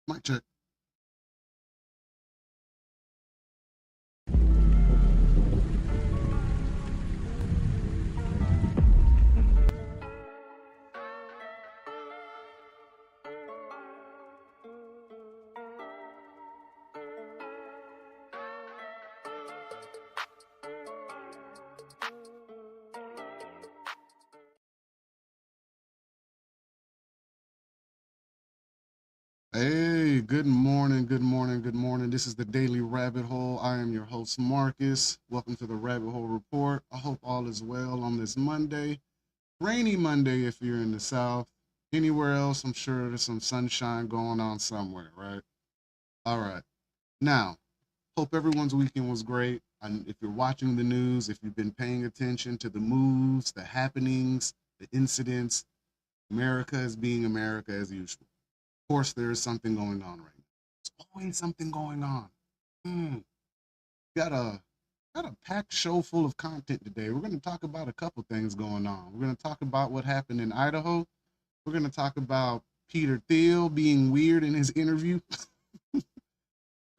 Mic check. Hey, good morning, good morning, good morning. This is the Daily Rabbit Hole. I am your host, Marcus. Welcome to the Rabbit Hole Report. I hope all is well on this Monday. Rainy Monday if you're in the South. Anywhere else, I'm sure there's some sunshine going on somewhere, right? All right. Now, hope everyone's weekend was great. And if you're watching the news, if you've been paying attention to the moves, the happenings, the incidents, America is being America as usual. Of course, there is something going on right now. There's always something going on. Mm, got a got a packed show full of content today. We're going to talk about a couple things going on. We're going to talk about what happened in Idaho. We're going to talk about Peter Thiel being weird in his interview.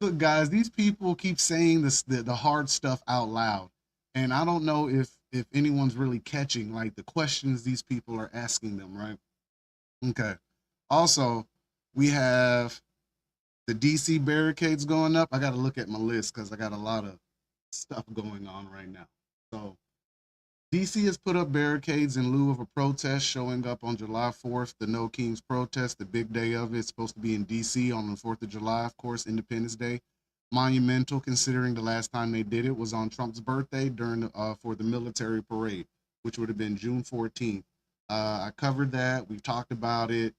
Look, guys, these people keep saying this the hard stuff out loud, and I don't know if anyone's really catching like the questions these people are asking them. Right? Okay. Also, we have the DC barricades going up. I got to look at my list because I got a lot of stuff going on right now. So DC has put up barricades in lieu of a protest showing up on July 4th, the No Kings protest, the big day of it. It's supposed to be in DC on the 4th of July, of course, Independence Day. Monumental considering the last time they did it was on Trump's birthday during for the military parade, which would have been June 14th. I covered that. We talked about it.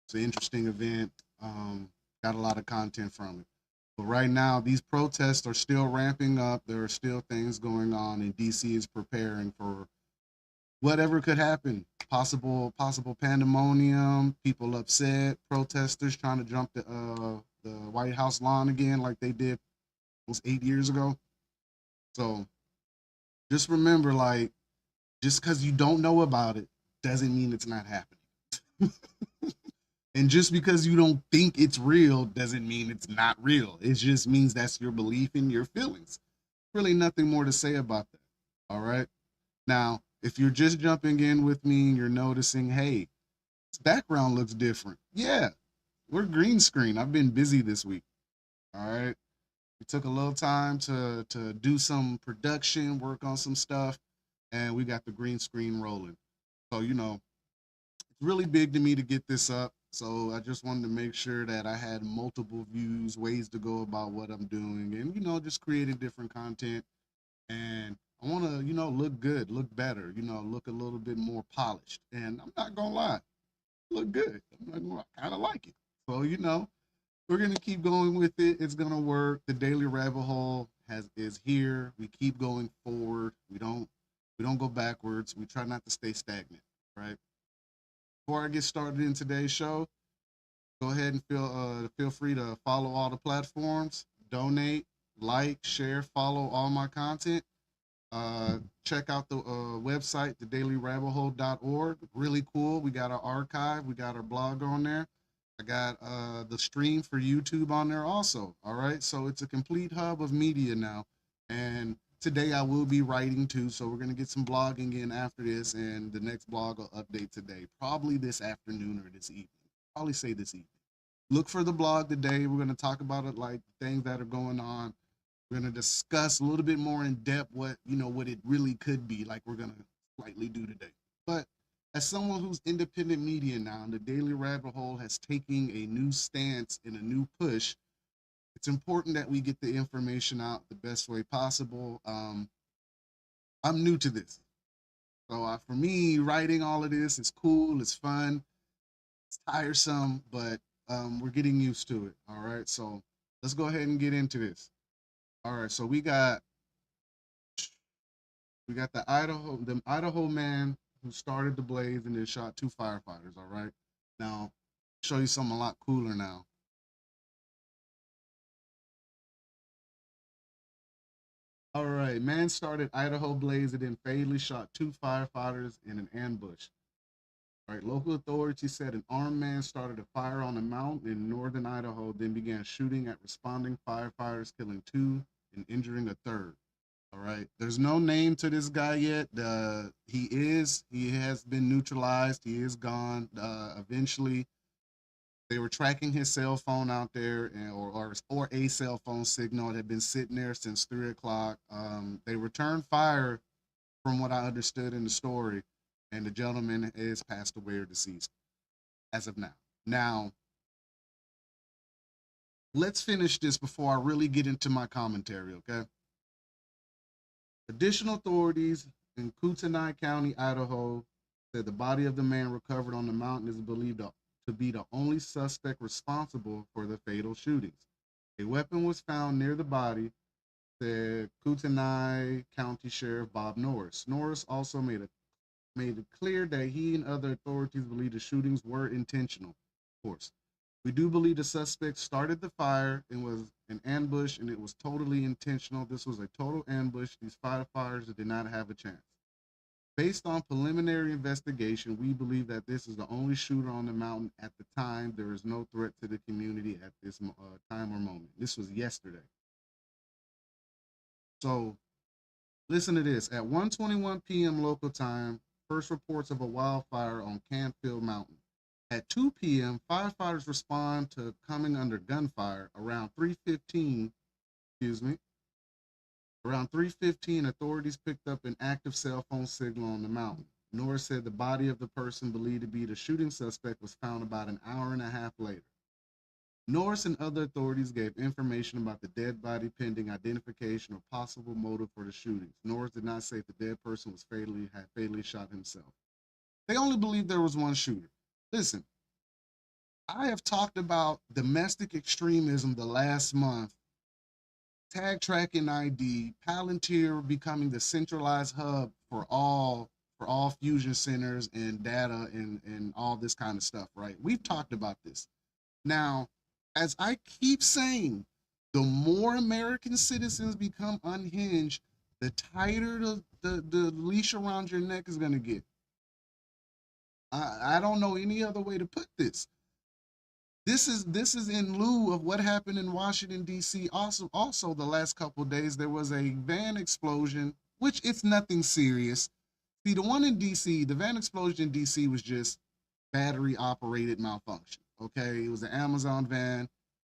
It's an interesting event. Got a lot of content from it. But right now, these protests are still ramping up. There are still things going on, and DC is preparing for whatever could happen. Possible pandemonium, people upset, protesters trying to jump the White House lawn again, like they did almost 8 years ago. So just remember, like, just because you don't know about it doesn't mean it's not happening. And just because you don't think it's real doesn't mean it's not real. It just means that's your belief and your feelings. Really nothing more to say about that. All right. Now, if you're just jumping in with me and you're noticing, hey, this background looks different. Yeah, we're green screen. I've been busy this week. All right. We took a little time to do some production, work on some stuff, and we got the green screen rolling. So, it's really big to me to get this up. So I just wanted to make sure that I had multiple views, ways to go about what I'm doing, and just creating different content. And I want to, look good, look better, look a little bit more polished. And I'm not gonna lie, look good. I'm not gonna, I kind of like it. So we're gonna keep going with it. It's gonna work. The daily rabbit hole is here. We keep going forward. We don't go backwards. We try not to stay stagnant, right? Before I get started in today's show, go ahead and feel free to follow all the platforms, donate, like, share, follow all my content. Check out the website, thedailyrabbithole.org. Really cool. We got our archive, we got our blog on there. I got the stream for YouTube on there also. All right. So it's a complete hub of media now. And today I will be writing too. So we're going to get some blogging in after this. And the next blog will update today, probably this afternoon or this evening. Probably say this evening. Look for the blog today. We're going to talk about it, like things that are going on. We're going to discuss a little bit more in depth what it really could be, like we're going to slightly do today. But as someone who's independent media now, and the Daily Rabbit Hole has taken a new stance and a new push, it's important that we get the information out the best way possible. I'm new to this. So for me, writing all of this is cool, it's fun, it's tiresome, but we're getting used to it. All right. So let's go ahead and get into this. All right. So we got the Idaho man who started the blaze and then shot two firefighters. All right. Now, show you something a lot cooler now. All right. Man started Idaho blaze and then fatally shot two firefighters in an ambush. Right, local authorities said an armed man started a fire on a mountain in northern Idaho, then began shooting at responding firefighters, killing two and injuring a third. All right, there's no name to this guy yet. He has been neutralized. He is gone. Eventually, they were tracking his cell phone out there, or a cell phone signal. It had been sitting there since 3 o'clock. They returned fire, from what I understood in the story, and the gentleman is passed away or deceased as of now. Now, let's finish this before I really get into my commentary, okay? Additional authorities in Kootenai County, Idaho, said the body of the man recovered on the mountain is believed to be the only suspect responsible for the fatal shootings. A weapon was found near the body, said Kootenai County Sheriff Bob Norris. Norris also made it clear that he and other authorities believe the shootings were intentional. Of course, we do believe the suspect started the fire and was an ambush, and it was totally intentional. This was a total ambush. These firefighters did not have a chance. Based on preliminary investigation, we believe that this is the only shooter on the mountain at the time. There is no threat to the community at this time or moment. This was yesterday. So listen to this. At 1:21 p.m. local time, first reports of a wildfire on Canfield Mountain. At 2 p.m., firefighters respond to coming under gunfire. Around 3:15, excuse me, around 3:15, authorities picked up an active cell phone signal on the mountain. Norris said the body of the person believed to be the shooting suspect was found about an hour and a half later. Norris and other authorities gave information about the dead body pending identification or possible motive for the shootings. Norris did not say if the dead person had fatally shot himself. They only believe there was one shooter. Listen, I have talked about domestic extremism the last month, tag tracking ID, Palantir becoming the centralized hub for all fusion centers and data and all this kind of stuff, right? We've talked about this. Now, as I keep saying, the more American citizens become unhinged, the tighter the leash around your neck is going to get. I don't know any other way to put this. This is in lieu of what happened in Washington D.C. Also the last couple of days there was a van explosion, which it's nothing serious. See, the one in D.C., the van explosion in D.C. was just battery operated malfunction. Okay, it was an Amazon van.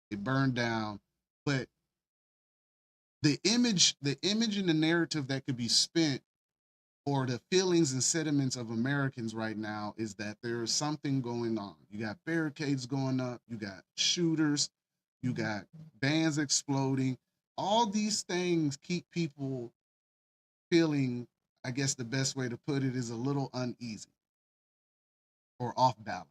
It burned down, but the image and the narrative that could be spent, or the feelings and sentiments of Americans right now, is that there is something going on. You got barricades going up, you got shooters, you got vans exploding. All these things keep people feeling, I guess the best way to put it is a little uneasy or off balance.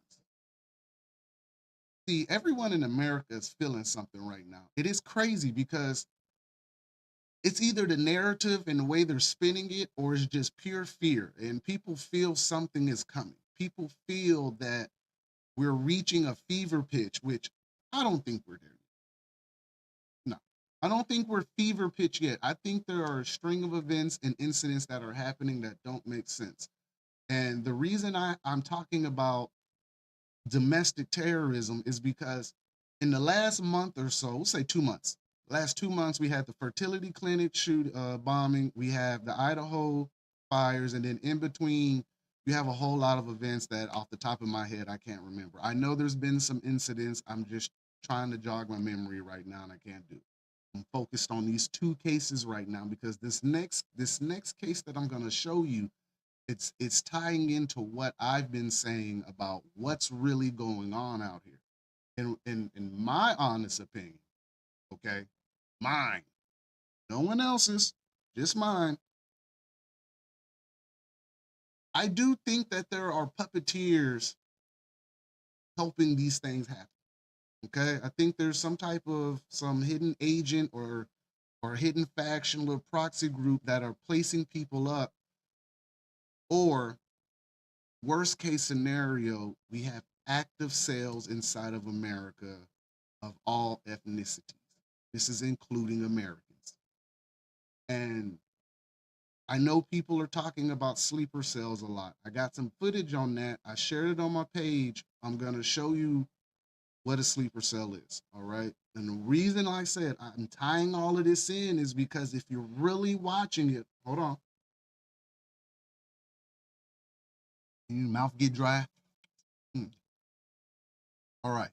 See, everyone in America is feeling something right now. It is crazy because it's either the narrative and the way they're spinning it, or it's just pure fear. And people feel something is coming. People feel that we're reaching a fever pitch, which I don't think we're there. No, I don't think we're fever pitch yet. I think there are a string of events and incidents that are happening that don't make sense. And the reason I'm talking about domestic terrorism is because in the last month or so, we'll say 2 months, last 2 months, we had the fertility clinic bombing, we have the Idaho fires, and then in between, you have a whole lot of events that off the top of my head, I can't remember. I know there's been some incidents. I'm just trying to jog my memory right now, and I can't do it. I'm focused on these two cases right now because this next case that I'm going to show you, it's tying into what I've been saying about what's really going on out here. In my honest opinion, okay, mine, no one else's, just mine. I do think that there are puppeteers helping these things happen. Okay, I think there's some hidden agent or hidden faction, little proxy group that are placing people up, or worst case scenario, we have active sales inside of America of all ethnicities. This is including Americans. And I know people are talking about sleeper cells a lot. I got some footage on that. I shared it on my page. I'm going to show you what a sleeper cell is. All right. And the reason I said I'm tying all of this in is because if you're really watching it, hold on. Your mouth get dry. All right.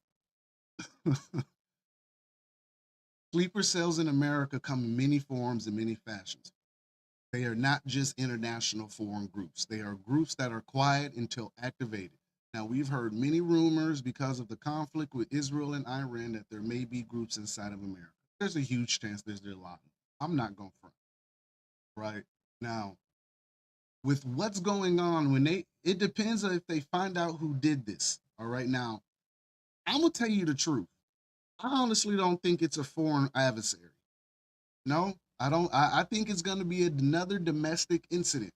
Sleeper cells in America come in many forms and many fashions. They are not just international foreign groups. They are groups that are quiet until activated. Now, we've heard many rumors because of the conflict with Israel and Iran that there may be groups inside of America. There's a huge chance there's a lot. I'm not going to front. Right now, with what's going on, it depends on if they find out who did this. All right, now, I'm going to tell you the truth. I honestly don't think it's a foreign adversary. No, I don't. I think it's going to be another domestic incident.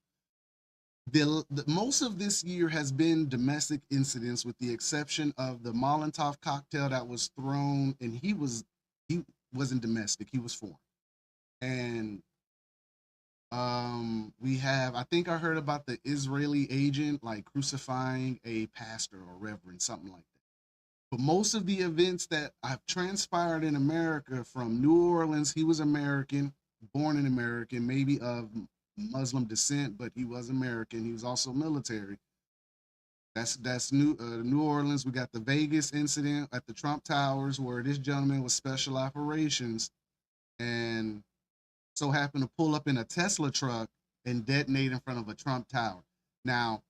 Most of this year has been domestic incidents, with the exception of the Molotov cocktail that was thrown, and he wasn't domestic; he was foreign. And we have, I think I heard about the Israeli agent like crucifying a pastor or reverend, something like that. But most of the events that have transpired in America, from New Orleans, he was American, born in American, maybe of Muslim descent, but he was American. He was also military. That's New Orleans. We got the Vegas incident at the Trump Towers, where this gentleman was special operations and so happened to pull up in a Tesla truck and detonate in front of a Trump Tower. Now,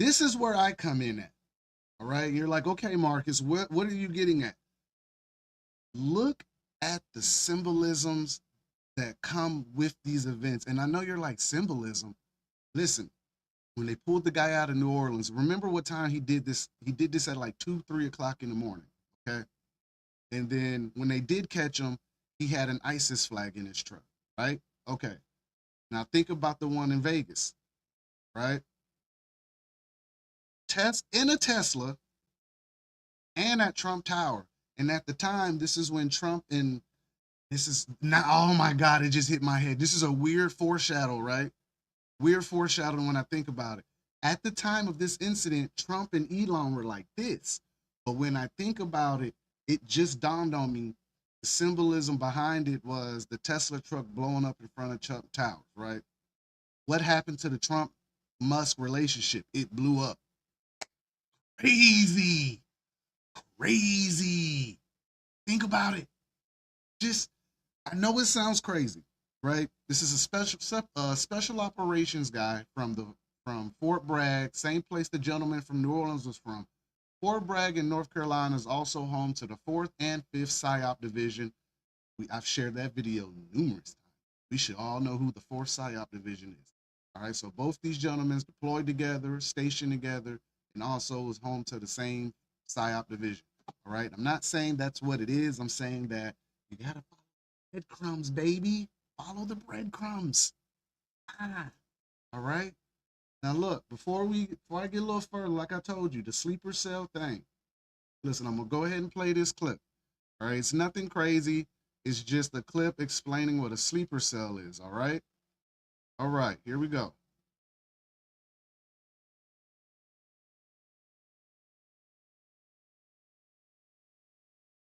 this is where I come in at. All right, you're like, okay, Marcus, what are you getting at? Look at the symbolisms that come with these events. And I know you're like, symbolism. Listen, when they pulled the guy out of New Orleans, remember what time he did this? He did this at like 2, 3 o'clock in the morning. Okay. And then when they did catch him, he had an ISIS flag in his truck, right? Okay. Now think about the one in Vegas, right? In a Tesla and at Trump Tower. And at the time, this is when Trump and this is not, oh my God, it just hit my head. This is a weird foreshadow, right? Weird foreshadowing when I think about it. At the time of this incident, Trump and Elon were like this. But when I think about it, it just dawned on me. The symbolism behind it was the Tesla truck blowing up in front of Trump Towers, right? What happened to the Trump Musk relationship? It blew up. Crazy. Crazy. Think about it. Just, I know it sounds crazy, right? This is a special operations guy from Fort Bragg, same place the gentleman from New Orleans was from. Fort Bragg in North Carolina is also home to the 4th and 5th PSYOP division. I've shared that video numerous times. We should all know who the 4th PSYOP division is. All right, so both these gentlemen deployed together, stationed together, and also is home to the same PSYOP division. All right, I'm not saying that's what it is. I'm saying that you gotta follow the breadcrumbs, baby. Follow the breadcrumbs. All right. Now look, before I get a little further, like I told you, the sleeper cell thing. Listen, I'm gonna go ahead and play this clip. All right, it's nothing crazy. It's just a clip explaining what a sleeper cell is. All right. All right, here we go.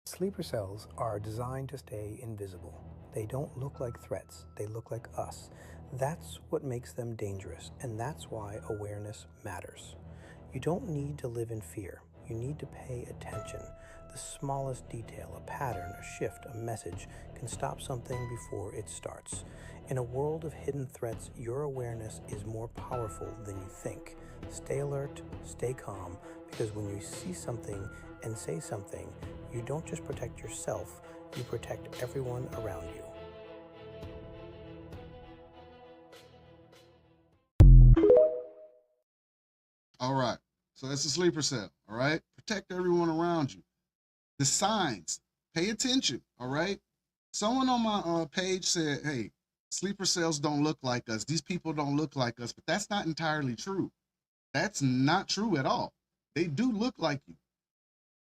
Sleeper cells are designed to stay invisible. They don't look like threats, they look like us. That's what makes them dangerous, and that's why awareness matters. You don't need to live in fear. You need to pay attention. The smallest detail, a pattern, a shift, a message, can stop something before it starts. In a world of hidden threats, your awareness is more powerful than you think. Stay alert, stay calm, because when you see something and say something, you don't just protect yourself, you protect everyone around you. All right. So that's a sleeper cell. All right. Protect everyone around you. The signs. Pay attention. All right. Someone on my page said, "Hey, sleeper cells don't look like us. These people don't look like us." But that's not entirely true. That's not true at all. They do look like you.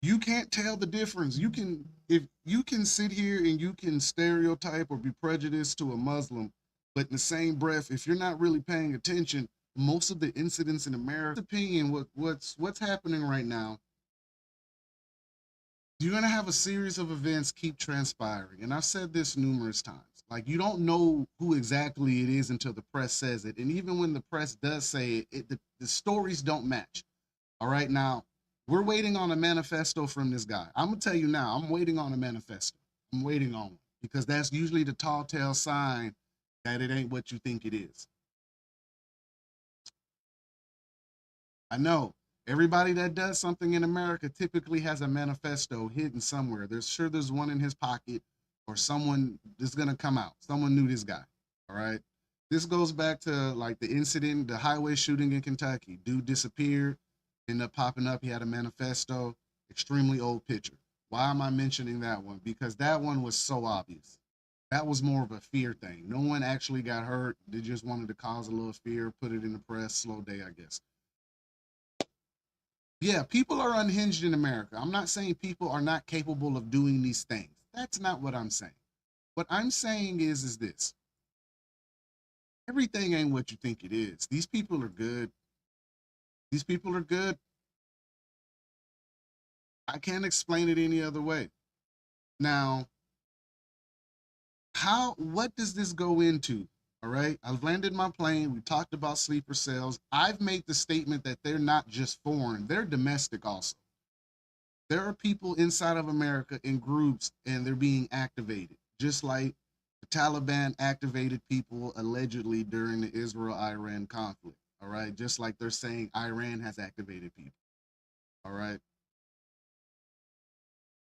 You can't tell the difference. If you can sit here and you can stereotype or be prejudiced to a Muslim, But in the same breath, if you're not really paying attention, most of the incidents in America's opinion, what's happening right now, you're gonna have a series of events keep transpiring. And I've said this numerous times. Like, you don't know who exactly it is until the press says it. And even when the press does say it, the stories don't match. All right, now we're waiting on a manifesto from this guy. I'm gonna tell you now, I'm waiting on a manifesto. I'm waiting on one because that's usually the tall tale sign that it ain't what you think it is. I know everybody that does something in America typically has a manifesto hidden somewhere. There's one in his pocket, or someone is gonna come out. Someone knew this guy. All right. This goes back to like the incident, the highway shooting in Kentucky. Dude disappeared, ended up popping up. He had a manifesto, extremely old picture. Why am I mentioning that one? Because that one was so obvious. That was more of a fear thing. No one actually got hurt. They just wanted to cause a little fear, put it in the press, slow day, I guess. Yeah, people are unhinged in America. I'm not saying people are not capable of doing these things. That's not what I'm saying. What I'm saying is this. Everything ain't what you think it is. These people are good. These people are good. I can't explain it any other way. Now, what does this go into? All right, I've landed my plane. We talked about sleeper cells. I've made the statement that they're not just foreign, they're domestic also. There are people inside of America in groups and they're being activated, just like the Taliban activated people allegedly during the Israel-Iran conflict. All right, just like they're saying Iran has activated people. All right.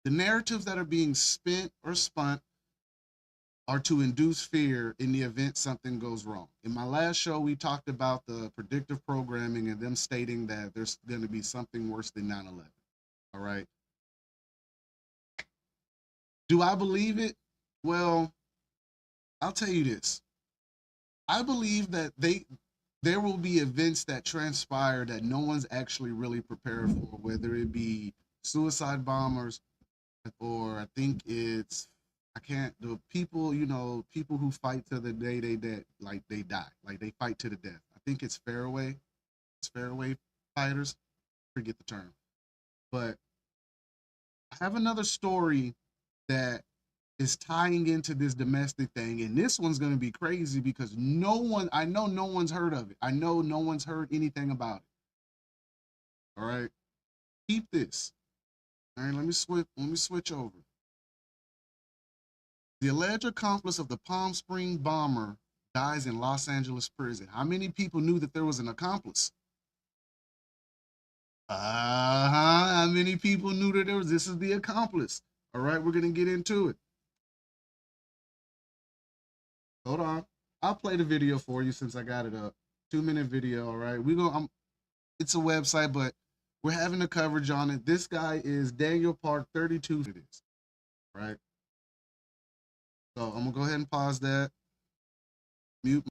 The narratives that are being spent or spun are to induce fear in the event something goes wrong. In my last show, we talked about the predictive programming and them stating that there's going to be something worse than 9/11. All right. Do I believe it? Well, I'll tell you this. I believe that there will be events that transpire that no one's actually really prepared for, whether it be suicide bombers, or I think it's the people, people who fight to the day they dead, like they die, like they fight to the death. I think it's fairway fighters, forget the term. But I have another story that is tying into this domestic thing, and this one's going to be crazy because I know no one's heard of it. I know no one's heard anything about it. All right, keep this. All right, let me switch over. The alleged accomplice of the Palm Springs bomber dies in Los Angeles prison. How many people knew that there was an accomplice? How many people knew that this is the accomplice? All right, we're going to get into it. Hold on. I'll play the video for you since I got it up. 2-minute video, all right? It's a website, but we're having a coverage on it. This guy is Daniel Park, 32. It is, right? So I'm gonna go ahead and pause that. Mute.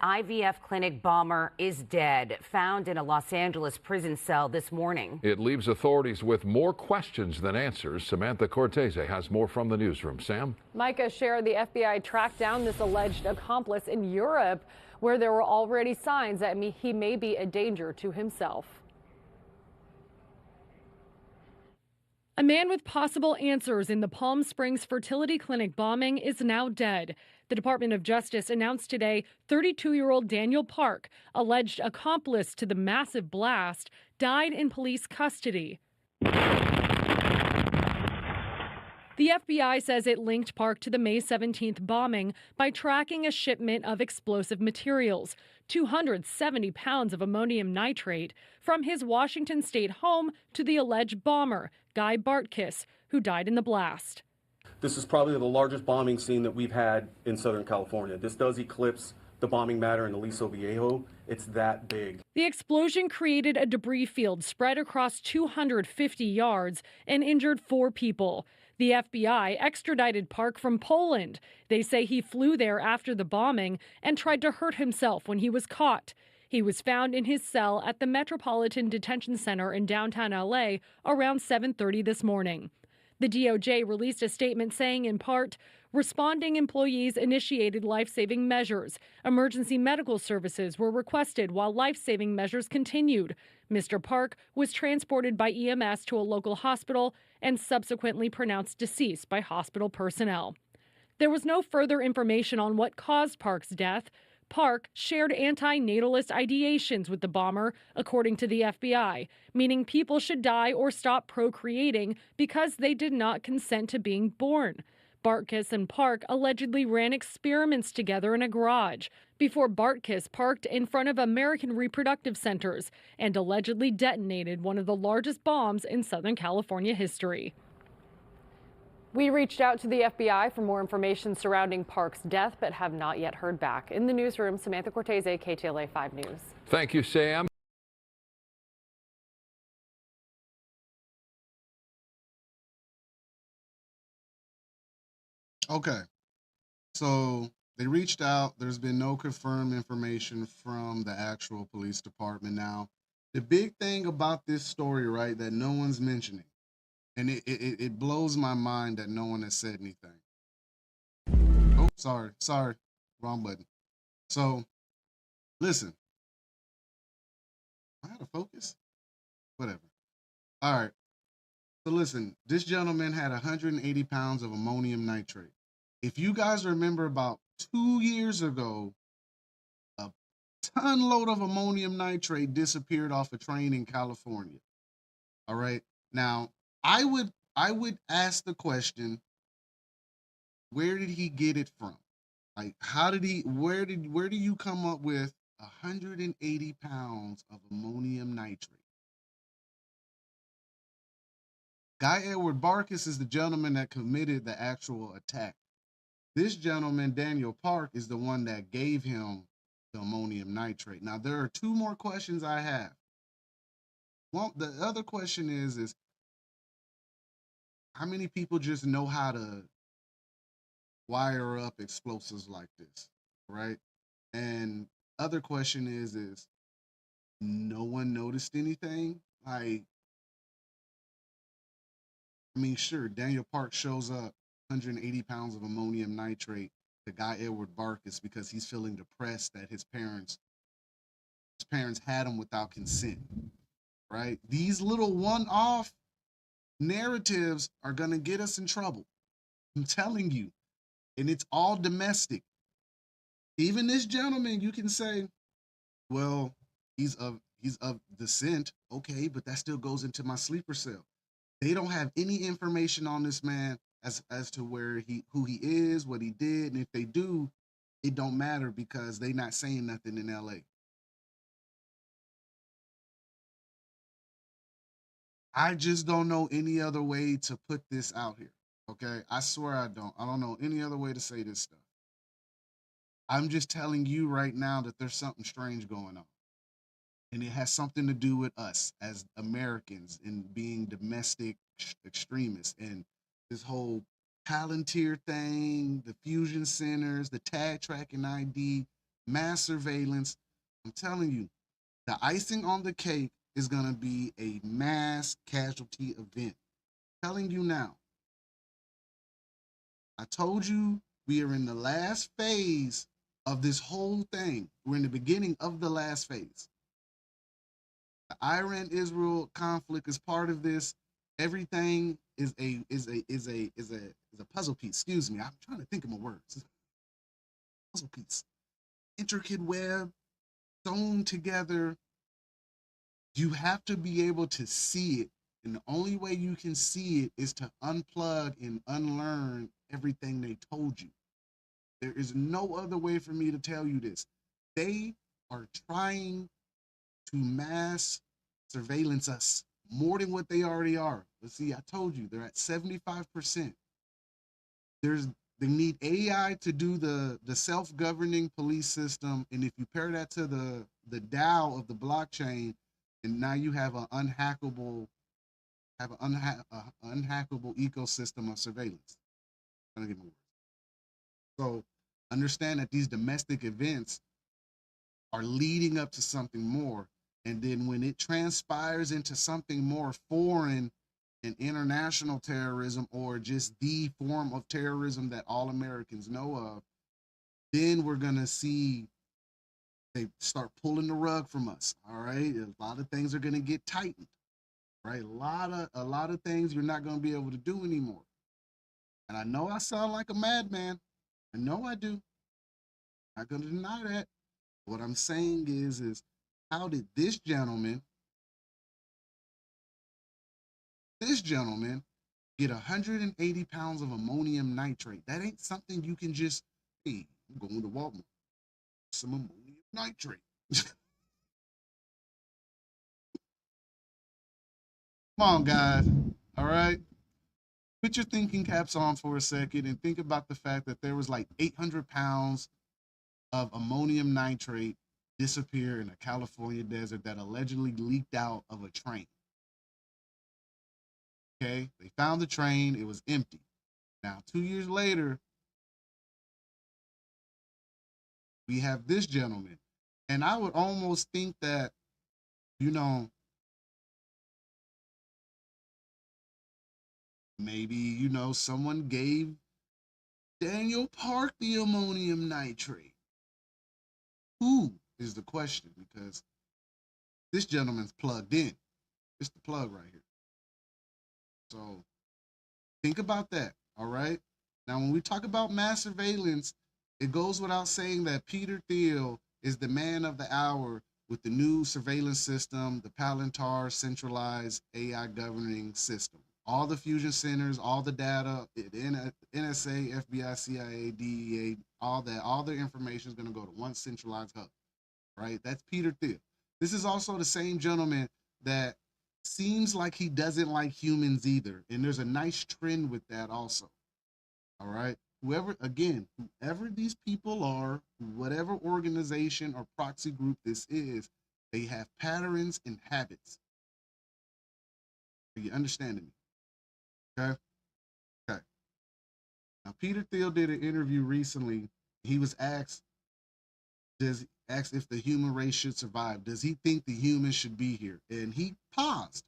IVF clinic bomber is dead, found in a Los Angeles prison cell this morning. It leaves authorities with more questions than answers. Samantha Cortese has more from the newsroom. Sam? Micah shared the FBI tracked down this alleged accomplice in Europe, where there were already signs that he may be a danger to himself. A man with possible answers in the Palm Springs fertility clinic bombing is now dead. The Department of Justice announced today 32-year-old Daniel Park, alleged accomplice to the massive blast, died in police custody. The FBI says it linked Park to the May 17th bombing by tracking a shipment of explosive materials, 270 pounds of ammonium nitrate, from his Washington state home to the alleged bomber, Guy Bartkiss, who died in the blast. This is probably the largest bombing scene that we've had in Southern California. This does eclipse the bombing matter in Aliso Viejo. It's that big. The explosion created a debris field spread across 250 yards and injured 4 people. The FBI extradited Park from Poland. They say he flew there after the bombing and tried to hurt himself when he was caught. He was found in his cell at the Metropolitan Detention Center in downtown LA around 7:30 this morning. The DOJ released a statement saying, in part, responding employees initiated life-saving measures. Emergency medical services were requested while life-saving measures continued. Mr. Park was transported by EMS to a local hospital and subsequently pronounced deceased by hospital personnel. There was no further information on what caused Park's death. Park shared anti-natalist ideations with the bomber, according to the FBI, meaning people should die or stop procreating because they did not consent to being born. Bartkus and Park allegedly ran experiments together in a garage before Bartkus parked in front of American Reproductive Centers and allegedly detonated one of the largest bombs in Southern California history. We reached out to the FBI for more information surrounding Park's death, but have not yet heard back. In the newsroom, Samantha Cortese, KTLA 5 News. Thank you, Sam. Okay, so they reached out. There's been no confirmed information from the actual police department. Now, the big thing about this story, right, that no one's mentioning, and it blows my mind that no one has said anything. Oh, sorry, wrong button. So, listen, I had to focus. Whatever. All right. So listen, this gentleman had 180 pounds of ammonium nitrate. If you guys remember, about 2 years ago, a ton load of ammonium nitrate disappeared off a train in California. All right. Now, I would ask the question, where did he get it from? Like, where do you come up with 180 pounds of ammonium nitrate? Guy Edward Barricades is the gentleman that committed the actual attack. This gentleman, Daniel Park, is the one that gave him the ammonium nitrate. Now, there are two more questions I have. Well, the other question is how many people just know how to wire up explosives like this, right? And other question is no one noticed anything? Like, I mean, sure, Daniel Park shows up, 180 pounds of ammonium nitrate to Guy Edward Barricades because he's feeling depressed that his parents had him without consent, right? These little one-off narratives are gonna get us in trouble. I'm telling you, and it's all domestic. Even this gentleman, you can say, well, he's of descent, okay, but that still goes into my sleeper cell. They don't have any information on this man as to who he is, what he did, and if they do, it don't matter because they not saying nothing in LA. I just don't know any other way to put this out here. Okay, I swear I don't. I don't know any other way to say this stuff. I'm just telling you right now that there's something strange going on. And it has something to do with us as Americans and being domestic extremists and this whole Palantir thing, the fusion centers, the tag tracking ID, mass surveillance. I'm telling you, the icing on the cake is going to be a mass casualty event. I'm telling you now. I told you we are in the last phase of this whole thing. We're in the beginning of the last phase. The Iran-Israel conflict is part of this. Everything is a puzzle piece. Excuse me, I'm trying to think of my words. Puzzle piece, intricate web, sewn together. You have to be able to see it, and the only way you can see it is to unplug and unlearn everything they told you. There is no other way for me to tell you this. They are trying to mass surveillance us more than what they already are. But see, I told you they're at 75%. They need AI to do the self-governing police system, and if you pair that to the DAO of the blockchain, and now you have an unhackable ecosystem of surveillance. I'm gonna get my words. So understand that these domestic events are leading up to something more. And then when it transpires into something more foreign and international terrorism, or just the form of terrorism that all Americans know of, then we're going to see they start pulling the rug from us. All right. A lot of things are going to get tightened, right? A lot of things you're not going to be able to do anymore. And I know I sound like a madman. I know I do. Not going to deny that. What I'm saying is how did this gentleman get 180 pounds of ammonium nitrate? That ain't something you can just, hey, I'm going to Walmart, some ammonium nitrate. Come on, guys. All right. Put your thinking caps on for a second and think about the fact that there was like 800 pounds of ammonium nitrate disappear in a California desert that allegedly leaked out of a train. Okay. They found the train. It was empty. Now, 2 years later, we have this gentleman. And I would almost think that, you know, maybe, you know, someone gave Daniel Park the ammonium nitrate. Who is the question? Because this gentleman's plugged in. It's the plug right here. So think about that. All right. Now, when we talk about mass surveillance, it goes without saying that Peter Thiel is the man of the hour with the new surveillance system, the Palantir centralized AI governing system. All the fusion centers, all the data, NSA, FBI, CIA, DEA, all their information is going to go to one centralized hub, right? That's Peter Thiel. This is also the same gentleman that seems like he doesn't like humans either. And there's a nice trend with that also. All right. Whoever these people are, whatever organization or proxy group this is, they have patterns and habits. Are you understanding me? Okay. Okay. Now, Peter Thiel did an interview recently. He was asked if the human race should survive. Does he think the humans should be here? And he paused.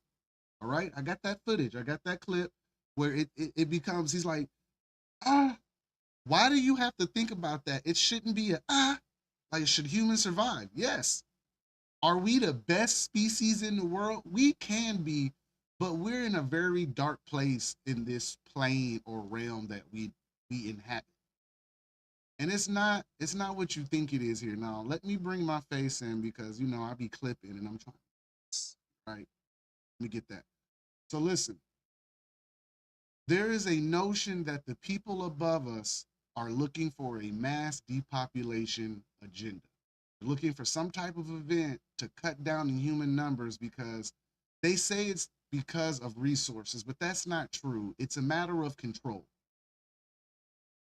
All right. I got that footage. I got that clip where it becomes, he's like, why do you have to think about that? It shouldn't be like, should humans survive? Yes. Are we the best species in the world? We can be, but we're in a very dark place in this plane or realm that we inhabit. And it's not what you think it is here. Now, let me bring my face in because, you know, I be clipping and I'm trying, right? Let me get that. So listen, there is a notion that the people above us are looking for a mass depopulation agenda. They're looking for some type of event to cut down in human numbers because they say it's because of resources, but that's not true. It's a matter of control.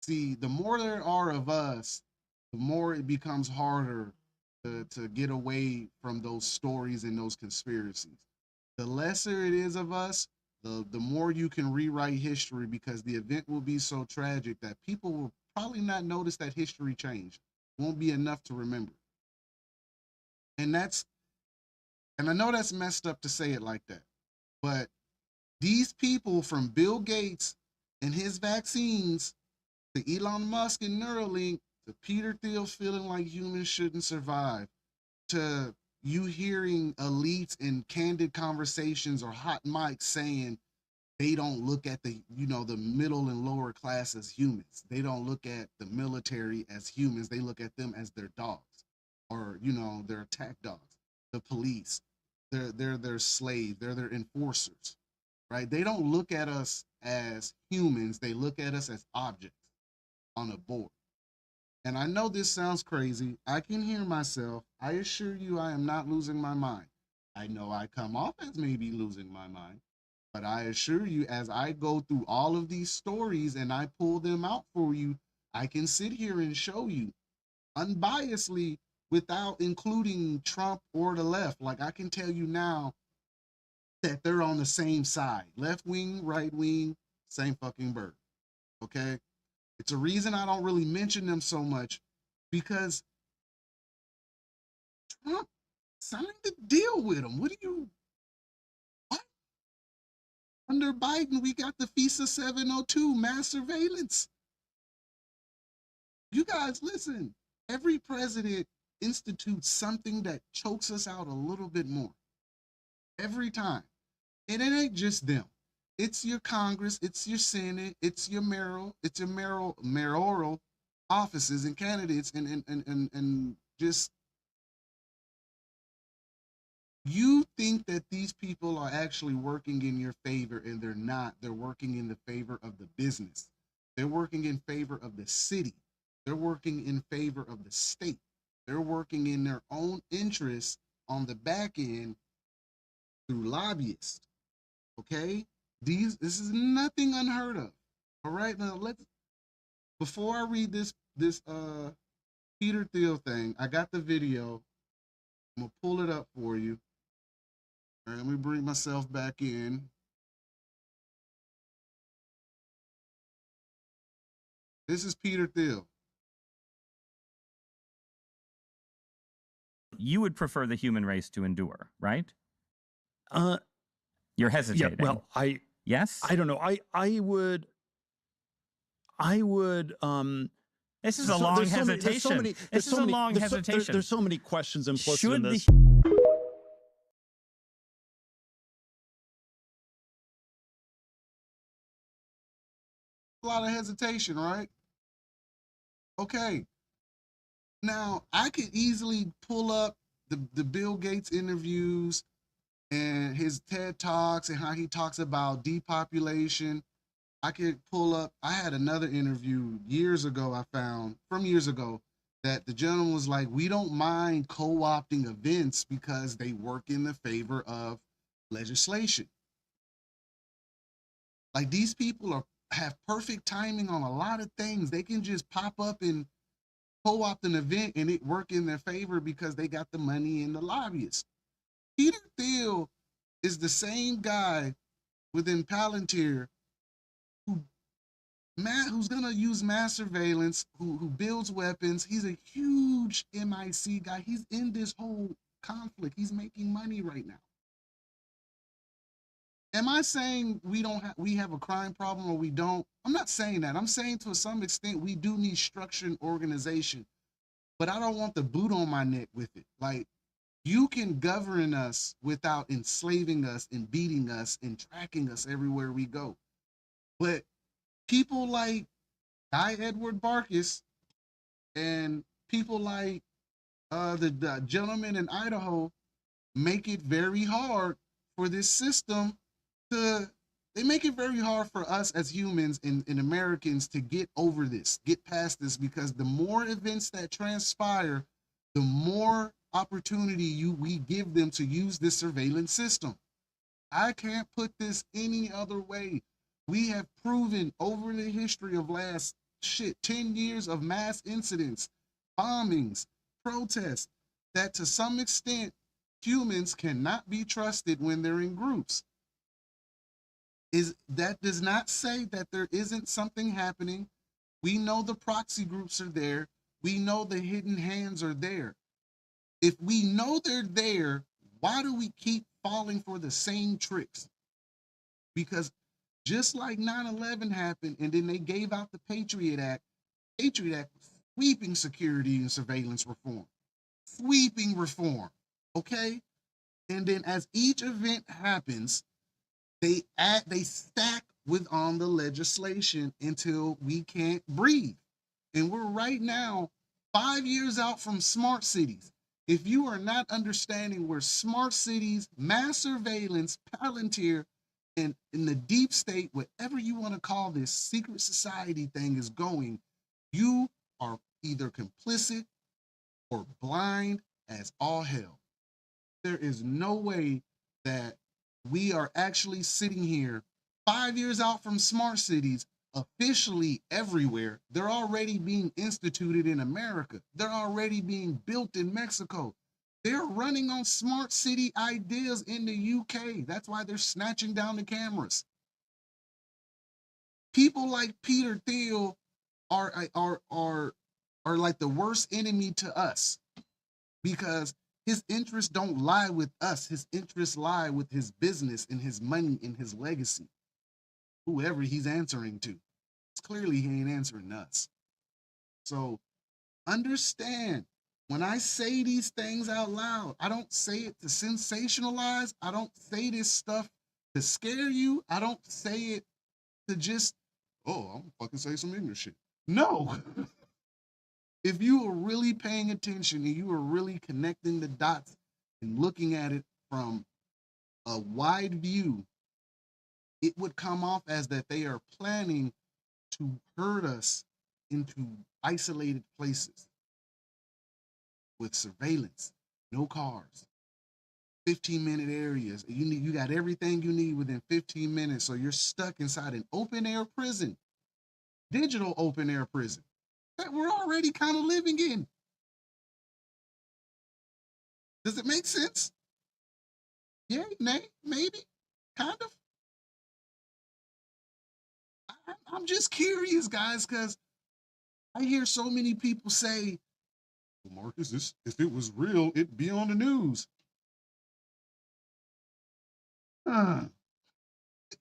See, the more there are of us, the more it becomes harder to get away from those stories and those conspiracies. The lesser it is of us, the more you can rewrite history because the event will be so tragic that people will probably not notice that history changed. Won't be enough to remember. And I know that's messed up to say it like that, but these people from Bill Gates and his vaccines to Elon Musk and Neuralink to Peter Thiel feeling like humans shouldn't survive to you hearing elites in candid conversations or hot mics saying they don't look at the middle and lower class as humans. They don't look at the military as humans. They look at them as their dogs or, their attack dogs, the police. They're their slaves. They're their enforcers, right? They don't look at us as humans. They look at us as objects on a board. And I know this sounds crazy. I can hear myself. I assure you I am not losing my mind. I know I come off as maybe losing my mind, but I assure you as I go through all of these stories and I pull them out for you, I can sit here and show you unbiasedly without including Trump or the left. Like I can tell you now that they're on the same side. Left wing, right wing, same fucking bird. Okay? It's a reason I don't really mention them so much because Trump signed a deal with them. What? Under Biden, we got the FISA 702 mass surveillance. You guys, listen, every president institutes something that chokes us out a little bit more. Every time. And it ain't just them. It's your Congress, it's your Senate, it's your mayoral offices and candidates and just, you think that these people are actually working in your favor, and they're not. They're working in the favor of the business. They're working in favor of the city. They're working in favor of the state. They're working in their own interests on the back end through lobbyists. Okay? This is nothing unheard of. All right, now before I read this Peter Thiel thing, I got the video. I'm gonna pull it up for you. All right, let me bring myself back in. This is Peter Thiel. You would prefer the human race to endure, right? You're hesitating. Yeah, well, yes, I don't know. I would. This is a long hesitation. This is a long hesitation. There's so many questions implicit Should in this. A lot of hesitation, right? Okay. Now, I could easily pull up the Bill Gates interviews and his TED Talks and how he talks about depopulation. I could pull up, I had another interview years ago, from years ago, that the gentleman was like, we don't mind co-opting events because they work in the favor of legislation. Like, these people have perfect timing on a lot of things. They can just pop up and co-opt an event and it work in their favor because they got the money and the lobbyists. Peter Thiel is the same guy within Palantir who's gonna use mass surveillance, who builds weapons. He's a huge MIC guy. He's in this whole conflict. He's making money right now. Am I saying we have a crime problem or we don't? I'm not saying that. I'm saying to some extent we do need structure and organization, but I don't want the boot on my neck with it. Like, you can govern us without enslaving us and beating us and tracking us everywhere we go. But people like Guy Edward Barkis and people like the gentleman in Idaho make it very hard for this system they make it very hard for us as humans and Americans to get over this, get past this, because the more events that transpire, the more opportunity we give them to use this surveillance system. I can't put this any other way. We have proven over the history of last 10 years of mass incidents, bombings, protests, that to some extent, humans cannot be trusted when they're in groups. That does not say that there isn't something happening. We know the proxy groups are there. We know the hidden hands are there. If we know they're there, why do we keep falling for the same tricks? Because just like 9/11 happened, and then they gave out the Patriot Act was sweeping security and surveillance reform. Sweeping reform, okay? And then as each event happens, they stack on the legislation until we can't breathe. And we're right now 5 years out from smart cities. If you are not understanding where smart cities, mass surveillance, Palantir, and in the deep state, whatever you want to call this secret society thing is going, you are either complicit or blind as all hell. There is no way that we are actually sitting here 5 years out from smart cities officially everywhere. They're already being instituted in America. They're already being built in Mexico. They're running on smart city ideas in the UK. That's why they're snatching down the cameras. People like Peter Thiel are like the worst enemy to us, because His interests don't lie with us. His interests lie with his business and his money and his legacy, whoever he's answering to. It's clearly he ain't answering us. So understand, when I say these things out loud, I don't say it to sensationalize. I don't say this stuff to scare you. I don't say it to just, oh, I'm fucking say some ignorant shit. No. If you are really paying attention and you are really connecting the dots and looking at it from a wide view, it would come off as that they are planning to herd us into isolated places with surveillance, no cars, 15-minute areas. You got everything you need within 15 minutes, so you're stuck inside an open air prison, digital open air prison that we're already kind of living in. Does it make sense? Yeah, nay, maybe, kind of. I'm just curious, guys, because I hear so many people say, well, Marcus, if it was real, it'd be on the news.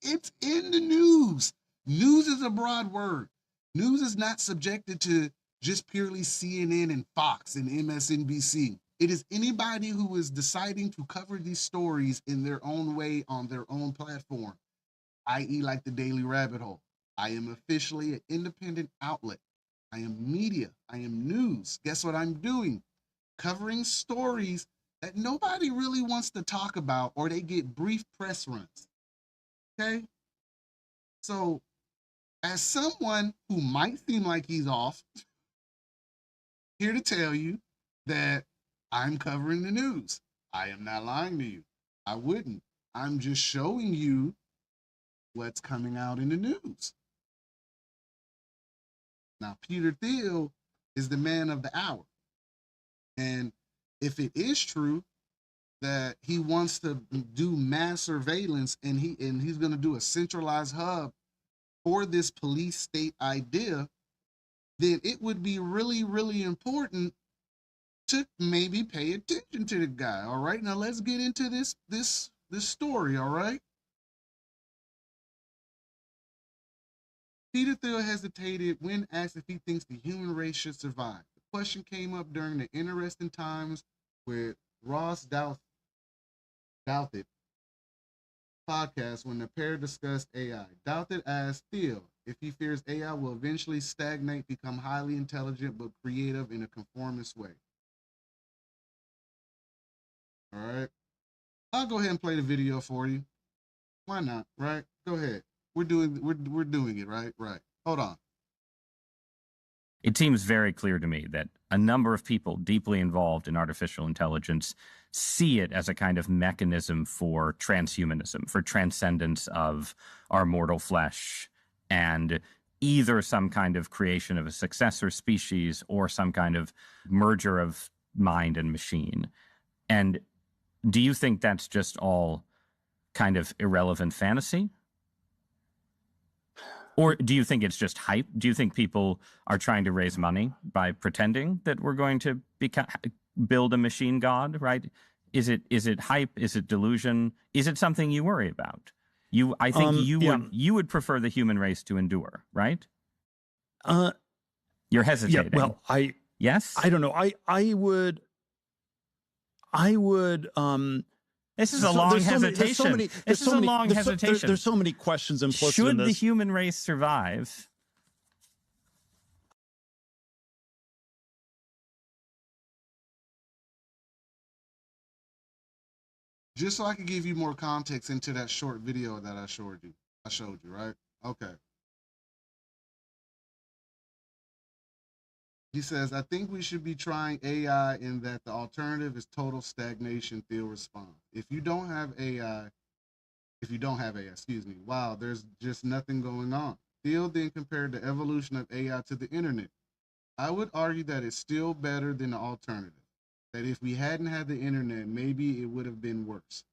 It's in the news. News is a broad word. News is not subjected to just purely CNN and Fox and MSNBC. It is anybody who is deciding to cover these stories in their own way on their own platform, i.e. like the Daily Rabbit Hole. I am officially an independent outlet. I am media. I am news. Guess what I'm doing? Covering stories that nobody really wants to talk about, or they get brief press runs. Okay? So, as someone who might seem like he's off, here to tell you that I'm covering the news. I am not lying to you. I wouldn't. I'm just showing you what's coming out in the news. Now, Peter Thiel is the man of the hour. And if it is true that he wants to do mass surveillance and he's going to do a centralized hub for this police state idea, then it would be really, really important to maybe pay attention to the guy. All right, now let's get into this story. All right. Peter Thiel hesitated when asked if he thinks the human race should survive. The question came up during the Interesting Times with Ross Douthat podcast when the pair discussed AI. Douthat asked Thiel if he fears AI will eventually stagnate, become highly intelligent but creative in a conformist way. All right. I'll go ahead and play the video for you. Why not? Right? Go ahead. We're doing it, right? Right. Hold on. It seems very clear to me that a number of people deeply involved in artificial intelligence see it as a kind of mechanism for transhumanism, for transcendence of our mortal flesh, and either some kind of creation of a successor species or some kind of merger of mind and machine. And do you think that's just all kind of irrelevant fantasy? Or do you think it's just hype? Do you think people are trying to raise money by pretending that we're going to build a machine god, right? Is it hype? Is it delusion? Is it something you worry about? I think you would prefer the human race to endure, right? You're hesitating. Yeah, well, yes? I don't know. I would This is a long hesitation. This is a long hesitation. There's so many questions implicit in this. Should the human race survive? Just so I can give you more context into that short video that I showed you, right? Okay. He says, I think we should be trying AI in that the alternative is total stagnation, Thiel responds. If you don't have AI, wow, there's just nothing going on. Thiel then compared the evolution of AI to the internet. I would argue that it's still better than the alternative. That if we hadn't had the internet, maybe it would have been worse.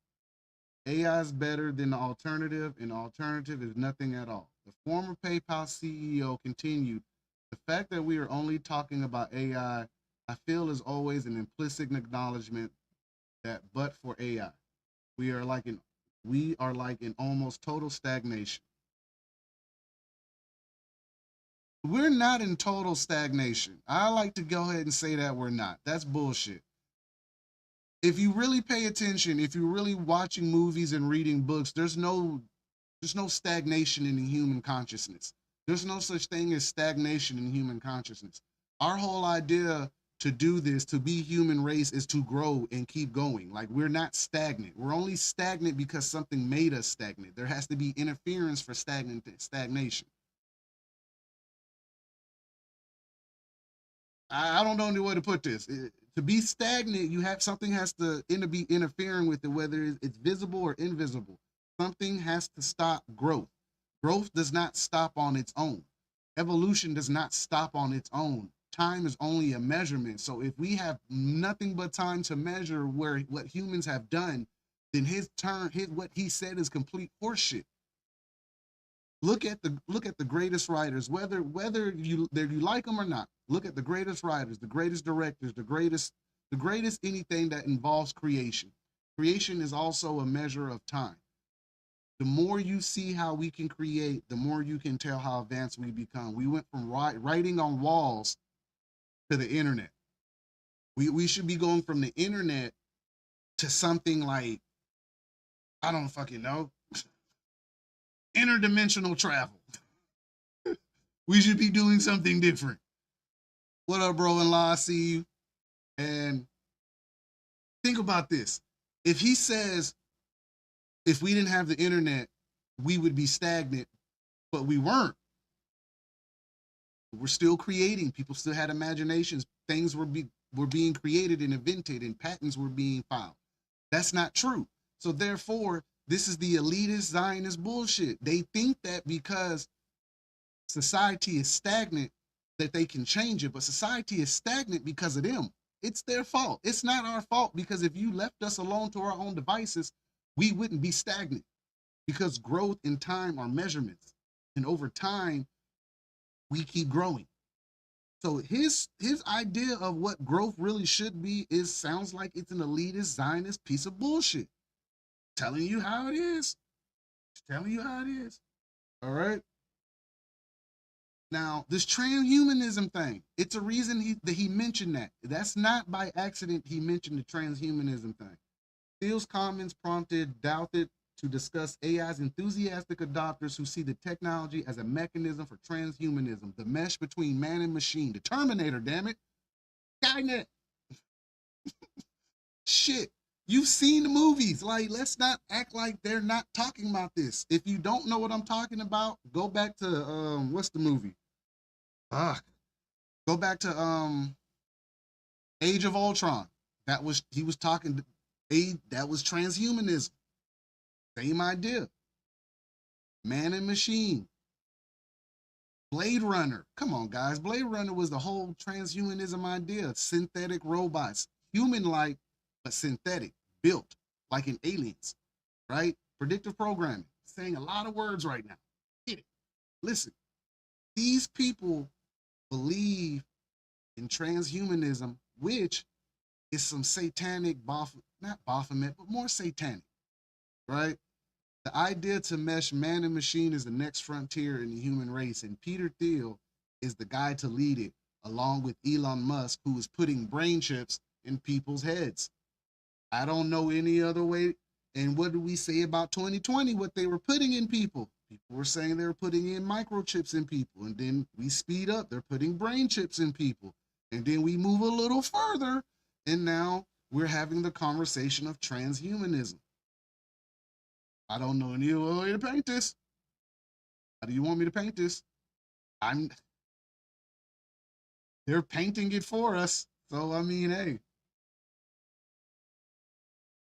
AI is better than the alternative, and the alternative is nothing at all. The former PayPal CEO continued, the fact that we are only talking about AI, I feel is always an implicit acknowledgement that but for AI, we are like in almost total stagnation. We're not in total stagnation. I like to go ahead and say that we're not. That's bullshit. If you really pay attention, if you're really watching movies and reading books, there's no stagnation in the human consciousness. There's no such thing as stagnation in human consciousness. Our whole idea to do this, to be human race, is to grow and keep going. Like, we're not stagnant. We're only stagnant because something made us stagnant. There has to be interference for stagnation. I don't know any way to put this. To be stagnant, something has to be interfering with it, whether it's visible or invisible. Something has to stop growth. Growth does not stop on its own. Evolution does not stop on its own. Time is only a measurement. So if we have nothing but time to measure what humans have done, then what he said is complete horseshit. Look at the greatest writers, whether you like them or not. Look at the greatest writers, the greatest directors, the greatest anything that involves creation. Creation is also a measure of time. The more you see how we can create, the more you can tell how advanced we become. We went from writing on walls to the internet. We should be going from the internet to something like, I don't fucking know, interdimensional travel. We should be doing something different. What up, bro-in-law? I see you. And think about this. If he says, if we didn't have the internet, we would be stagnant, but we weren't. We're still creating. People still had imaginations. Things were being created and invented, and patents were being filed. That's not true. So therefore, this is the elitist Zionist bullshit. They think that because society is stagnant, that they can change it, but society is stagnant because of them. It's their fault. It's not our fault, because if you left us alone to our own devices, we wouldn't be stagnant, because growth and time are measurements. And over time, we keep growing. So his idea of what growth really should be sounds like it's an elitist Zionist piece of bullshit. Telling you how it is. Telling you how it is. All right. Now, this transhumanism thing, it's a reason that he mentioned that. That's not by accident he mentioned the transhumanism thing. Thiel's comments prompted Douthat to discuss AI's enthusiastic adopters who see the technology as a mechanism for transhumanism, the mesh between man and machine, the Terminator, damn it. Skynet. Shit. You've seen the movies. Like, let's not act like they're not talking about this. If you don't know what I'm talking about, go back to what's the movie? Go back to Age of Ultron. That was transhumanism. Same idea. Man and machine. Blade Runner. Come on, guys. Blade Runner was the whole transhumanism idea. Synthetic robots. Human-like, but synthetic. Built like in Aliens. Right? Predictive programming. Saying a lot of words right now. Get it. Listen. These people believe in transhumanism, which is some satanic, not Baphomet, but more satanic. Right? The idea to mesh man and machine is the next frontier in the human race, and Peter Thiel is the guy to lead it, along with Elon Musk, who is putting brain chips in people's heads. I don't know any other way. And what did we say about 2020? What they were putting in people? People were saying they were putting in microchips in people, and then we speed up. They're putting brain chips in people, and then we move a little further, and now we're having the conversation of transhumanism. I don't know any other way to paint this. How do you want me to paint this? They're painting it for us. So, I mean, hey.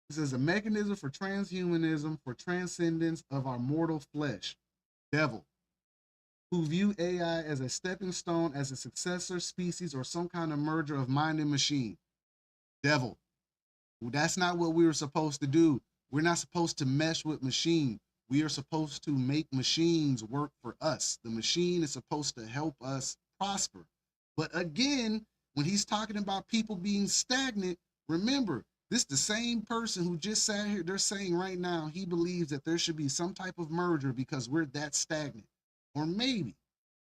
This is a mechanism for transhumanism, for transcendence of our mortal flesh. Devil. Who view AI as a stepping stone, as a successor species, or some kind of merger of mind and machine. Devil. That's not what we were supposed to do. We're not supposed to mesh with machine. We are supposed to make machines work for us. The machine is supposed to help us prosper. But again, when he's talking about people being stagnant, remember, This the same person who just sat here, they're saying right now he believes that there should be some type of merger because we're that stagnant. Or maybe,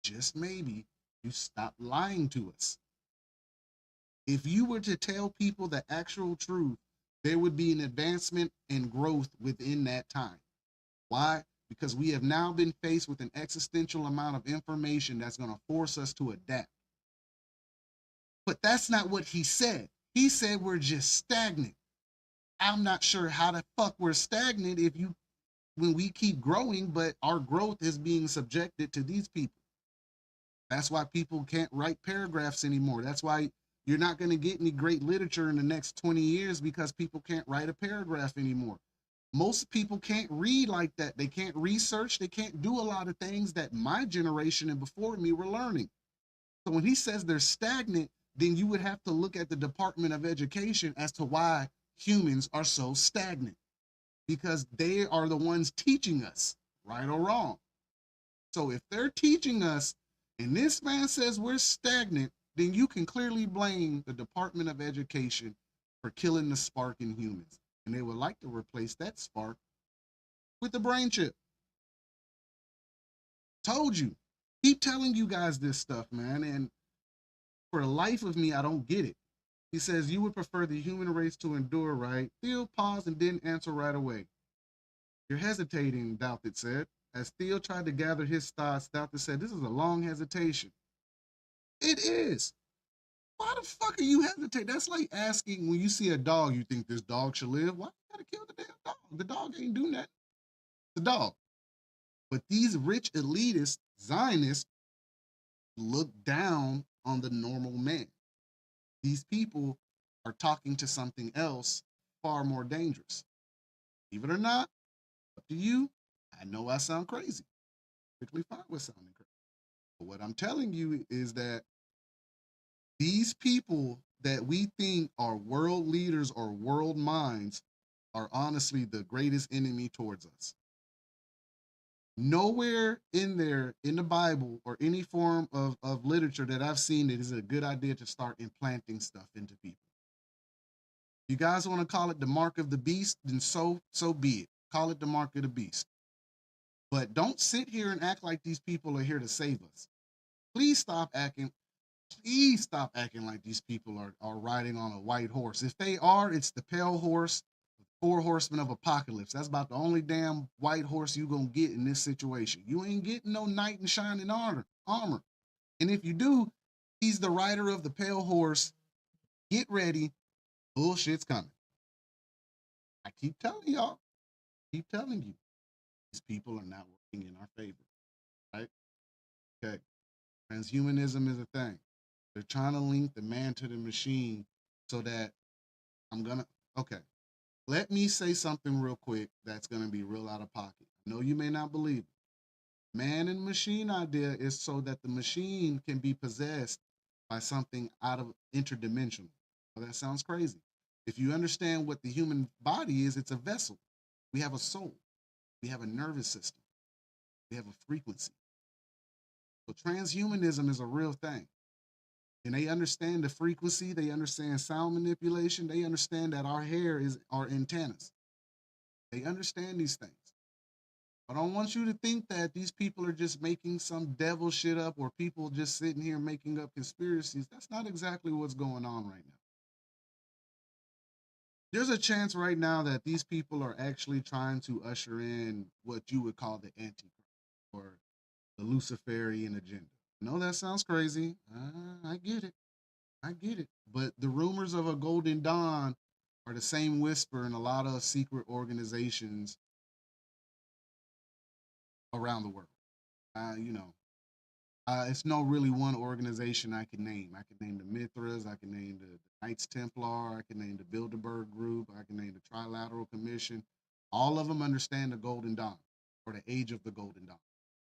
just maybe, you stop lying to us. If you were to tell people the actual truth, there would be an advancement and growth within that time. Why? Because we have now been faced with an existential amount of information that's going to force us to adapt. But that's not what he said. He said we're just stagnant. I'm not sure how the fuck we're stagnant when we keep growing, but our growth is being subjected to these people. That's why people can't write paragraphs anymore. That's why you're not going to get any great literature in the next 20 years because people can't write a paragraph anymore. Most people can't read like that. They can't research. They can't do a lot of things that my generation and before me were learning. So when he says they're stagnant, then you would have to look at the Department of Education as to why humans are so stagnant, because they are the ones teaching us, right or wrong. So if they're teaching us and this man says we're stagnant, then you can clearly blame the Department of Education for killing the spark in humans. And they would like to replace that spark with the brain chip. Told you. Keep telling you guys this stuff, man. And for the life of me, I don't get it. He says, you would prefer the human race to endure, right? Thiel paused and didn't answer right away. You're hesitating, Douthit said. As Thiel tried to gather his thoughts, Douthit said, this is a long hesitation. It is. Why the fuck are you hesitating? That's like asking when you see a dog, you think this dog should live. Why you gotta kill the damn dog? The dog ain't do nothing. The dog. But these rich elitist Zionists look down on the normal man. These people are talking to something else far more dangerous. Believe it or not, up to you. I know I sound crazy. Perfectly fine with sounding crazy. But what I'm telling you is that these people that we think are world leaders or world minds are honestly the greatest enemy towards us. Nowhere in there, in the Bible or any form of literature that I've seen, it is a good idea to start implanting stuff into people. You guys want to call it the mark of the beast, then so be it. Call it the mark of the beast. But don't sit here and act like these people are here to save us. Please stop acting like these people are riding on a white horse. If they are, it's the pale horse, four horsemen of apocalypse. That's about the only damn white horse you gonna get in this situation. You ain't getting no knight in shining armor. And if you do, he's the rider of the pale horse. Get ready. Bullshit's coming. I keep telling y'all. Keep telling you. These people are not working in our favor. Right? Okay. Transhumanism is a thing. They're trying to link the man to the machine so that okay. Let me say something real quick that's going to be real out of pocket. I know you may not believe it. Man and machine idea is so that the machine can be possessed by something out of interdimensional. Well, that sounds crazy. If you understand what the human body is, it's a vessel. We have a soul. We have a nervous system. We have a frequency. So transhumanism is a real thing. And they understand the frequency. They understand sound manipulation. They understand that our hair is our antennas. They understand these things. I don't want you to think that these people are just making some devil shit up or people just sitting here making up conspiracies. That's not exactly what's going on right now. There's a chance right now that these people are actually trying to usher in what you would call the Antichrist or the Luciferian agenda. I know that sounds crazy. I get it. I get it. But the rumors of a golden dawn are the same whisper in a lot of secret organizations around the world. It's no really one organization I can name. I can name the Mithras. I can name the Knights Templar. I can name the Bilderberg Group. I can name the Trilateral Commission. All of them understand the Golden Dawn or the age of the Golden Dawn,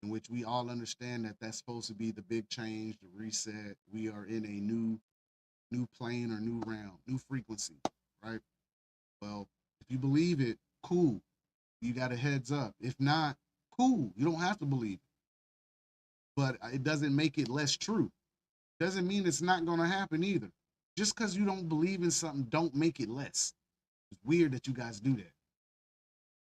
in which we all understand that that's supposed to be the big change, the reset. We are in a new plane or new realm, new frequency, right? Well, if you believe it, cool. You got a heads up. If not, cool. You don't have to believe it. But it doesn't make it less true. Doesn't mean it's not going to happen either. Just because you don't believe in something, don't make it less. It's weird that you guys do that.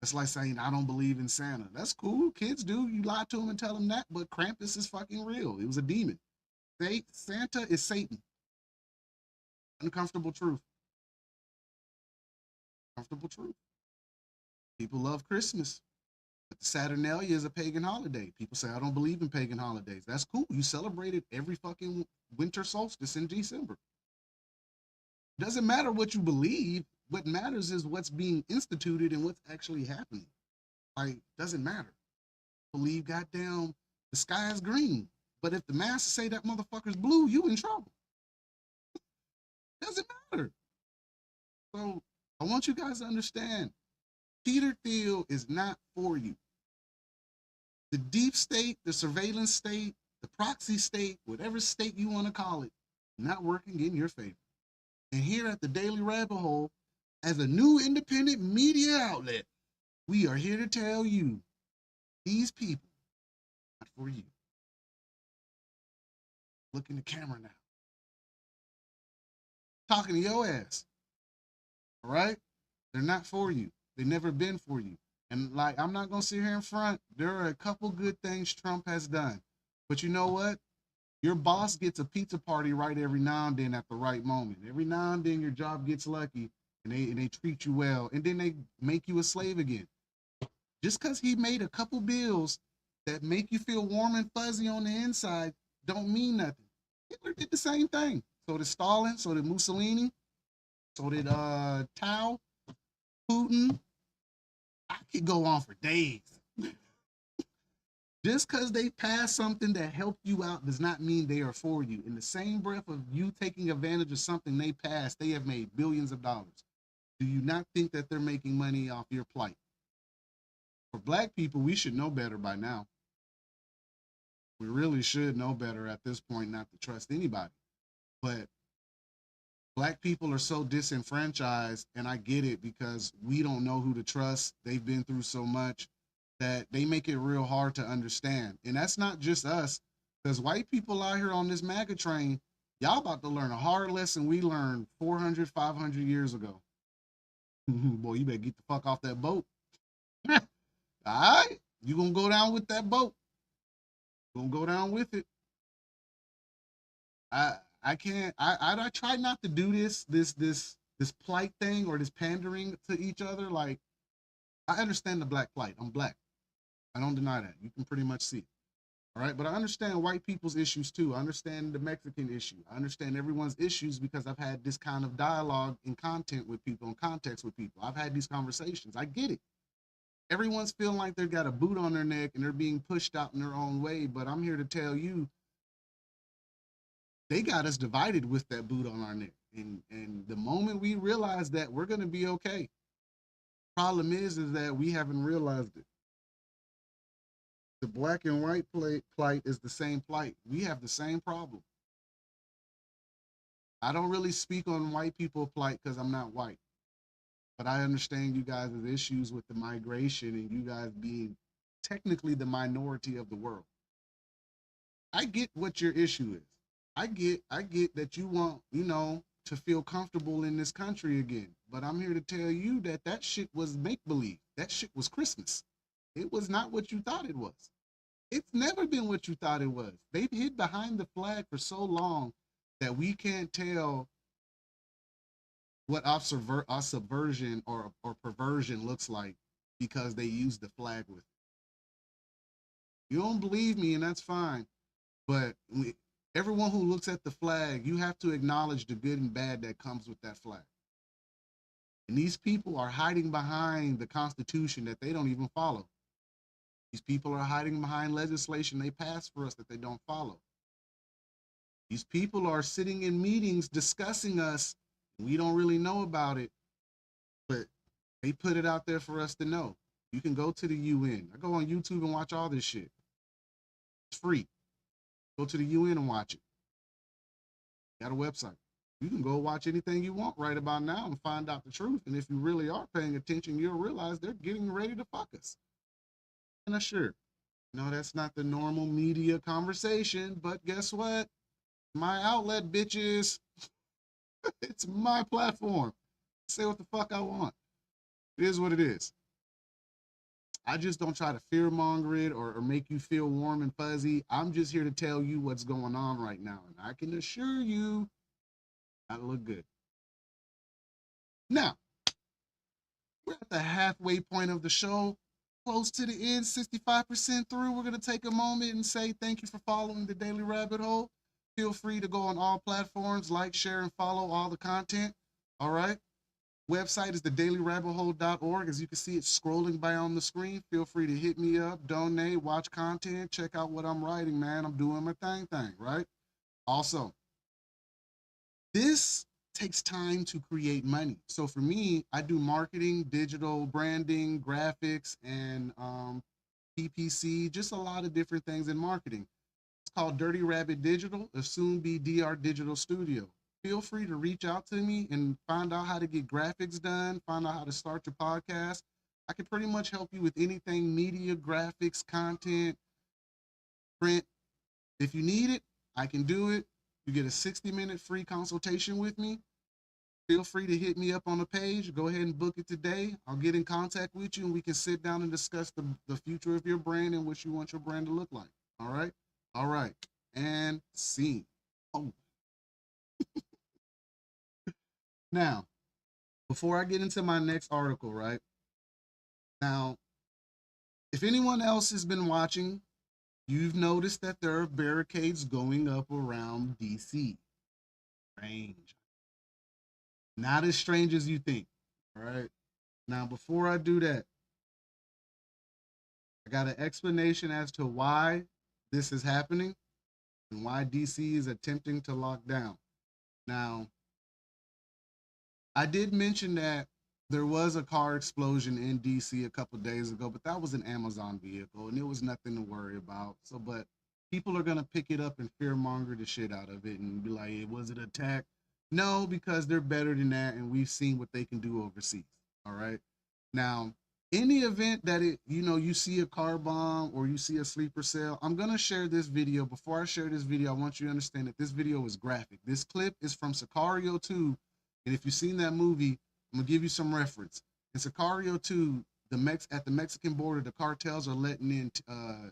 It's like saying, I don't believe in Santa. That's cool. Kids do. You lie to them and tell them that, but Krampus is fucking real. It was a demon. Santa is Satan. Uncomfortable truth. Comfortable truth. People love Christmas. But the Saturnalia is a pagan holiday. People say, I don't believe in pagan holidays. That's cool. You celebrate it every fucking winter solstice in December. Doesn't matter what you believe. What matters is what's being instituted and what's actually happening. Like, doesn't matter. Believe goddamn the sky is green. But if the masses say that motherfucker's blue, you in trouble. Doesn't matter. So I want you guys to understand, Peter Thiel is not for you. The deep state, the surveillance state, the proxy state, whatever state you want to call it, not working in your favor. And here at the Daily Rabbit Hole, as a new independent media outlet, we are here to tell you, these people are not for you. Look in the camera now. Talking to your ass. All right? They're not for you. They've never been for you. And like, I'm not going to sit here in front. There are a couple good things Trump has done. But you know what? Your boss gets a pizza party right every now and then at the right moment. Every now and then your job gets lucky and they treat you well. And then they make you a slave again. Just because he made a couple bills that make you feel warm and fuzzy on the inside don't mean nothing. Hitler did the same thing. So did Stalin, so did Mussolini, so did Tao, Putin. I could go on for days. Just because they passed something that helped you out does not mean they are for you. In the same breath of you taking advantage of something they passed, they have made billions of dollars. Do you not think that they're making money off your plight? For Black people, we should know better by now. We really should know better at this point not to trust anybody. But Black people are so disenfranchised, and I get it because we don't know who to trust. They've been through so much that they make it real hard to understand. And that's not just us, because white people out here on this MAGA train, y'all about to learn a hard lesson we learned 400, 500 years ago. Boy, you better get the fuck off that boat. All right? You gonna go down with that boat. Gonna go down with it. I can't, I try not to do this plight thing or this pandering to each other. Like, I understand the Black plight. I'm Black. I don't deny that. You can pretty much see it. All right. But I understand white people's issues too. I understand the Mexican issue. I understand everyone's issues because I've had this kind of dialogue and content with people and context with people. I've had these conversations. I get it. Everyone's feeling like they've got a boot on their neck and they're being pushed out in their own way. But I'm here to tell you, they got us divided with that boot on our neck. And the moment we realize that, we're going to be okay. Problem is that we haven't realized it. The Black and white plight is the same plight. We have the same problem. I don't really speak on white people plight because I'm not white. But I understand you guys' issues with the migration and you guys being technically the minority of the world. I get what your issue is. I get that you want, to feel comfortable in this country again. But I'm here to tell you that shit was make-believe. That shit was Christmas. It was not what you thought it was. It's never been what you thought it was. They've hid behind the flag for so long that we can't tell what our subversion or perversion looks like because they use the flag with it. You don't believe me, and that's fine. But everyone who looks at the flag, you have to acknowledge the good and bad that comes with that flag. And these people are hiding behind the Constitution that they don't even follow. These people are hiding behind legislation they pass for us that they don't follow. These people are sitting in meetings discussing us. We don't really know about it, but they put it out there for us to know. You can go to the UN. I go on YouTube and watch all this shit. It's free. Go to the UN and watch it. Got a website. You can go watch anything you want right about now and find out the truth. And if you really are paying attention, you'll realize they're getting ready to fuck us. And sure, no, that's not the normal media conversation, but guess what? My outlet, bitches. It's my platform. say what the fuck I want. It is what it is. I just don't try to fearmonger it or make you feel warm and fuzzy. I'm just here to tell you what's going on right now. And I can assure you, I look good. Now, we're at the halfway point of the show, close to the end, 65% through. We're going to take a moment and say thank you for following the Daily Rabbit Hole. Feel free to go on all platforms, like, share, and follow all the content. All right. Website is thedailyrabbithole.org. As you can see, it's scrolling by on the screen. Feel free to hit me up, donate, watch content, check out what I'm writing, man. I'm doing my thing, right? Also, this takes time to create money. So for me, I do marketing, digital branding, graphics, and PPC, just a lot of different things in marketing. It's called Dirty Rabbit Digital, it'll soon be DR Digital Studio. Feel free to reach out to me and find out how to get graphics done, find out how to start your podcast. I can pretty much help you with anything media, graphics, content, print. If you need it, I can do it. You get a 60-minute free consultation with me. Feel free to hit me up on the page. Go ahead and book it today. I'll get in contact with you and we can sit down and discuss the future of your brand and what you want your brand to look like. All right? All right. And scene. Oh. Now, before I get into my next article, right? Now, if anyone else has been watching, you've noticed that there are barricades going up around DC. Strange. Not as strange as you think. All right. Now, before I do that, I got an explanation as to why this is happening and why DC is attempting to lock down. Now, I did mention that there was a car explosion in DC a couple days ago, but that was an Amazon vehicle and it was nothing to worry about. So, but people are going to pick it up and fearmonger the shit out of it and be like, hey, was it an attack? No, because they're better than that and we've seen what they can do overseas. All right. Now, in the event that you see a car bomb or you see a sleeper cell, I'm going to share this video. Before I share this video, I want you to understand that this video is graphic. This clip is from Sicario 2. And if you've seen that movie, I'm gonna give you some reference. In Sicario 2, at the Mexican border, the cartels are letting in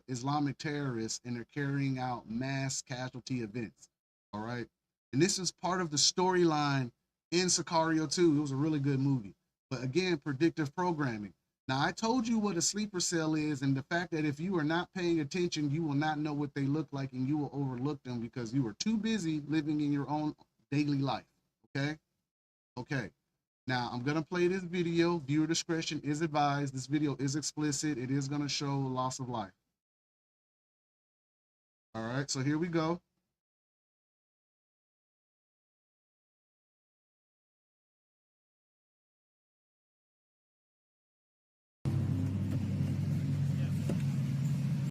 Islamic terrorists and they're carrying out mass casualty events. All right. And this is part of the storyline in Sicario 2. It was a really good movie. But again, predictive programming. Now, I told you what a sleeper cell is and the fact that if you are not paying attention, you will not know what they look like and you will overlook them because you are too busy living in your own daily life. Okay. Okay, now I'm gonna play this video. Viewer discretion is advised. This video is explicit. It is gonna show loss of life. All right, so here we go.